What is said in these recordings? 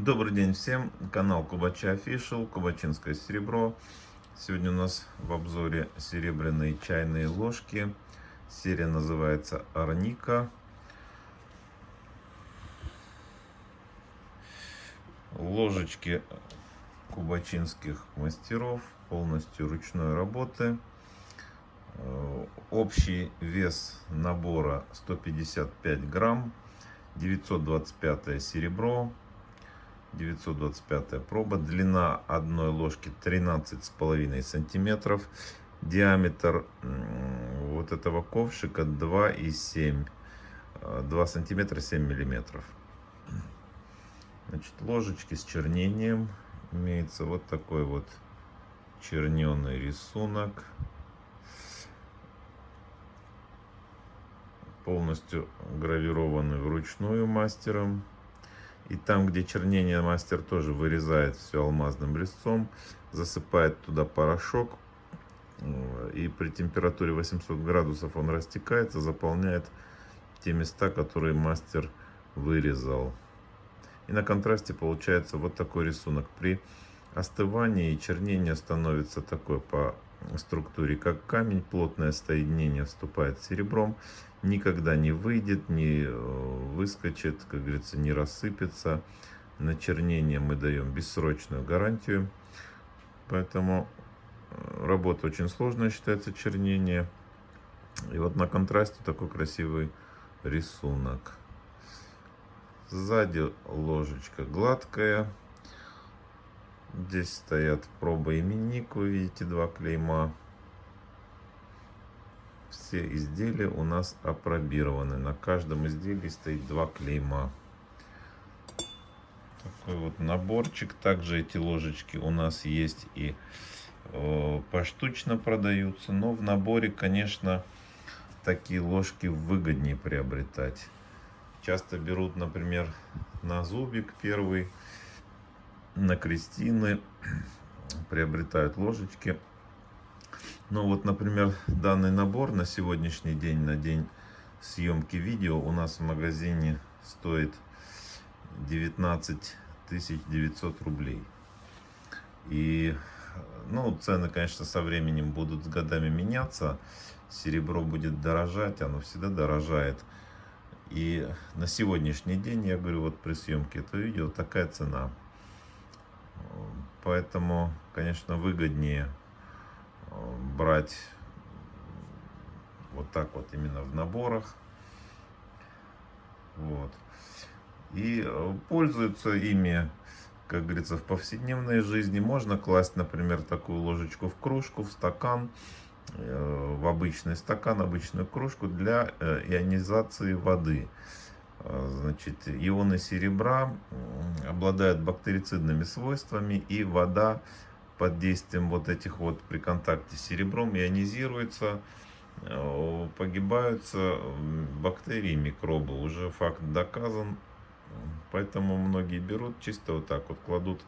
Добрый день всем, канал Кубача Official, кубачинское серебро. Сегодня у нас в обзоре серебряные чайные ложки. Серия называется Арника. Ложечки кубачинских мастеров, полностью ручной работы. Общий вес набора 155 грамм, 925 серебро. 925 проба. Длина одной ложки 13,5 сантиметров. Диаметр вот этого ковшика 2,7. 2 сантиметра 7 миллиметров. Значит, ложечки с чернением. Имеется вот такой вот черненый рисунок. Полностью гравированный вручную мастером. И там, где чернение, мастер тоже вырезает все алмазным резцом, засыпает туда порошок. И при температуре 800 градусов он растекается, заполняет те места, которые мастер вырезал. И на контрасте получается вот такой рисунок. При остывании чернение становится такое по структуре, как камень. Плотное соединение вступает с серебром. Никогда не выйдет, не выскочит, как говорится, не рассыпется. На чернение мы даем бессрочную гарантию. Поэтому работа очень сложная считается, чернение. И вот на контрасте такой красивый рисунок. Сзади ложечка гладкая. Здесь стоят проба именник, вы видите, два клейма. Все изделия у нас апробированы. На каждом изделии стоит два клейма. Такой вот наборчик. Также эти ложечки у нас есть и поштучно продаются. Но в наборе, конечно, такие ложки выгоднее приобретать. Часто берут, например, на зубик первый, на крестины, приобретают ложечки. Ну вот, например, данный набор на сегодняшний день, на день съемки видео, у нас в магазине стоит 19 900 рублей. И, ну, цены, конечно, со временем будут с годами меняться. Серебро будет дорожать, оно всегда дорожает. И на сегодняшний день, я говорю, вот при съемке этого видео такая цена. Поэтому, конечно, выгоднее брать вот так вот именно в наборах. Вот. И пользуются ими, как говорится, в повседневной жизни. Можно класть, например, такую ложечку в кружку, в стакан, в обычный стакан, обычную кружку для ионизации воды. Значит, ионы серебра обладают бактерицидными свойствами, и вода под действием вот этих вот при контакте с серебром ионизируется, погибаются бактерии, микробы. Уже факт доказан. Поэтому многие берут чисто вот так вот, кладут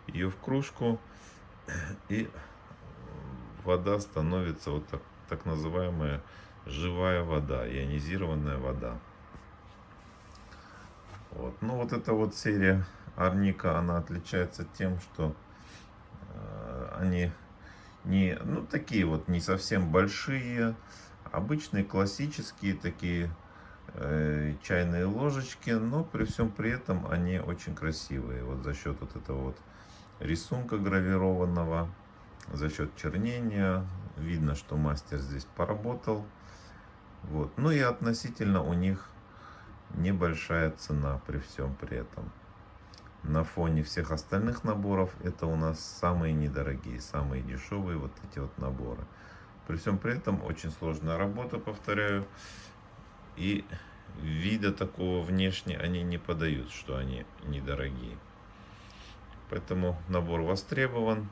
ее в кружку, и вода становится вот так называемая живая вода, ионизированная вода. Вот. Ну вот эта вот серия Арника, она отличается тем, что они не, ну, такие вот не совсем большие, обычные классические такие чайные ложечки, но при всем при этом они очень красивые. Вот за счет вот этого вот рисунка гравированного, за счет чернения, видно, что мастер здесь поработал. Вот. Ну и относительно у них небольшая цена при всем при этом. На фоне всех остальных наборов это у нас самые недорогие, самые дешевые вот эти вот наборы. При всем при этом очень сложная работа, повторяю. И вида такого внешне они не подают, что они недорогие. Поэтому набор востребован.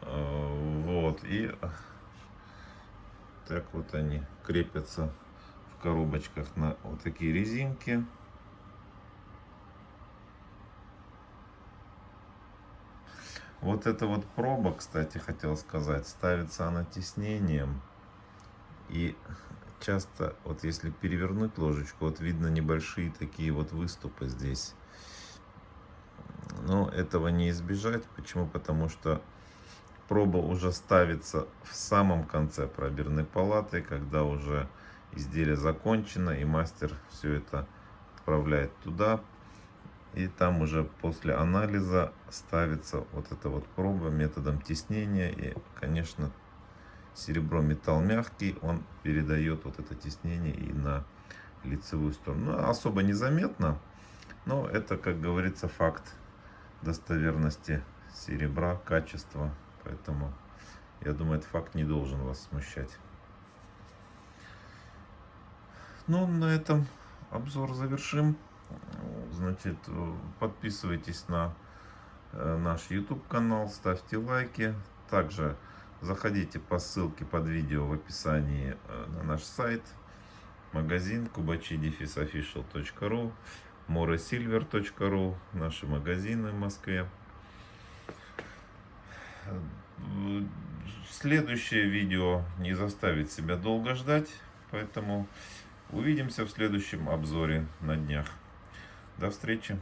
Вот. И так вот они крепятся в коробочках на вот такие резинки. Вот эта вот проба, кстати, хотел сказать, ставится она тиснением. И часто, вот если перевернуть ложечку, вот видно небольшие такие вот выступы здесь. Но этого не избежать. Почему? Потому что проба уже ставится в самом конце пробирной палаты, когда уже изделие закончено, и мастер все это отправляет туда. И там уже после анализа ставится вот эта вот проба методом теснения. И, конечно, серебро металл мягкий, он передает вот это теснение и на лицевую сторону. Ну, особо незаметно, но это, как говорится, факт достоверности серебра, качества. Поэтому, я думаю, этот факт не должен вас смущать. Ну, на этом обзор завершим. Значит, подписывайтесь на наш YouTube канал, ставьте лайки. Также заходите по ссылке под видео в описании на наш сайт, магазин kubachi-official.ru, moresilver.ru, наши магазины в Москве. Следующее видео не заставит себя долго ждать, поэтому увидимся в следующем обзоре на днях. До встречи!